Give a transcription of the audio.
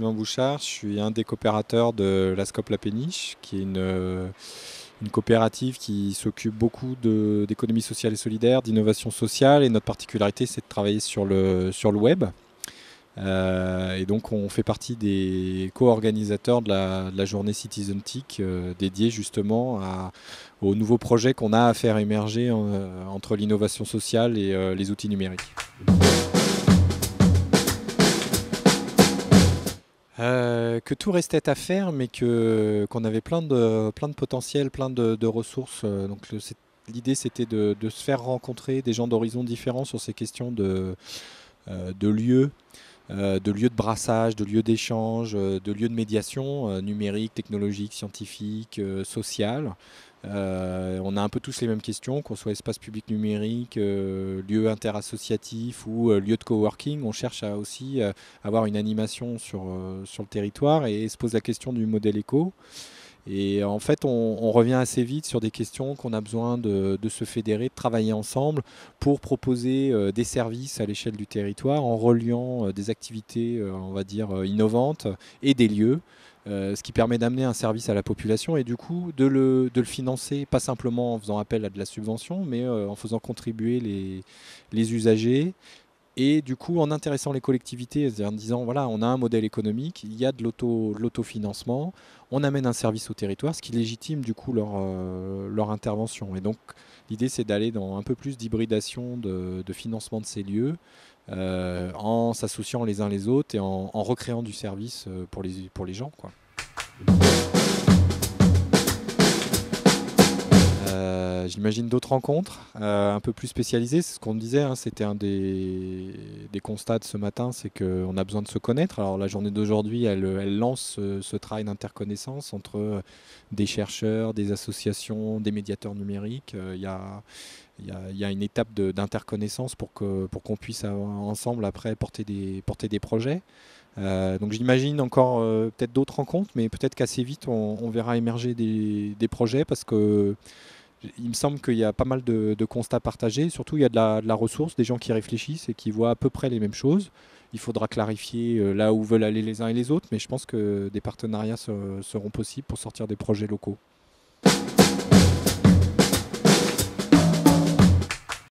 Sylvain Bouchard, je suis un des coopérateurs de la Scope La Péniche, qui est une coopérative qui s'occupe beaucoup d'économie sociale et solidaire, d'innovation sociale, et notre particularité c'est de travailler sur le web. Et donc on fait partie des co-organisateurs de la journée Citizen TIC dédiée justement aux nouveaux projets qu'on a à faire émerger entre l'innovation sociale et les outils numériques. Que tout restait à faire, mais qu'on avait plein de potentiel, plein de ressources. Donc l'idée c'était de se faire rencontrer des gens d'horizons différents sur ces questions de lieux, de lieux de brassage, de lieux d'échange, de lieux de médiation numérique, technologique, scientifique, sociale. On a un peu tous les mêmes questions, qu'on soit espace public numérique, lieu interassociatif ou lieu de coworking. On cherche à aussi avoir une animation sur le territoire et se pose la question du modèle éco. Et en fait, on revient assez vite sur des questions qu'on a besoin de se fédérer, de travailler ensemble pour proposer des services à l'échelle du territoire en reliant des activités, on va dire, innovantes et des lieux, ce qui permet d'amener un service à la population et du coup de le financer, pas simplement en faisant appel à de la subvention, mais en faisant contribuer les usagers et du coup, en intéressant les collectivités, c'est-à-dire en disant, voilà, on a un modèle économique, il y a de l'autofinancement, on amène un service au territoire, ce qui légitime du coup leur intervention. Et donc, l'idée, c'est d'aller dans un peu plus d'hybridation de financement de ces lieux, en s'associant les uns les autres et en recréant du service pour les gens, quoi. J'imagine d'autres rencontres un peu plus spécialisées. C'est ce qu'on disait, hein, c'était un des constats de ce matin, c'est qu'on a besoin de se connaître. Alors la journée d'aujourd'hui, elle lance ce travail d'interconnaissance entre des chercheurs, des associations, des médiateurs numériques. Il y a une étape d'interconnaissance pour qu'on puisse ensemble après porter des projets. Donc j'imagine encore peut-être d'autres rencontres, mais peut-être qu'assez vite on verra émerger des projets parce que il me semble qu'il y a pas mal de constats partagés. Surtout, il y a de la ressource, des gens qui réfléchissent et qui voient à peu près les mêmes choses. Il faudra clarifier là où veulent aller les uns et les autres, mais je pense que des partenariats seront possibles pour sortir des projets locaux.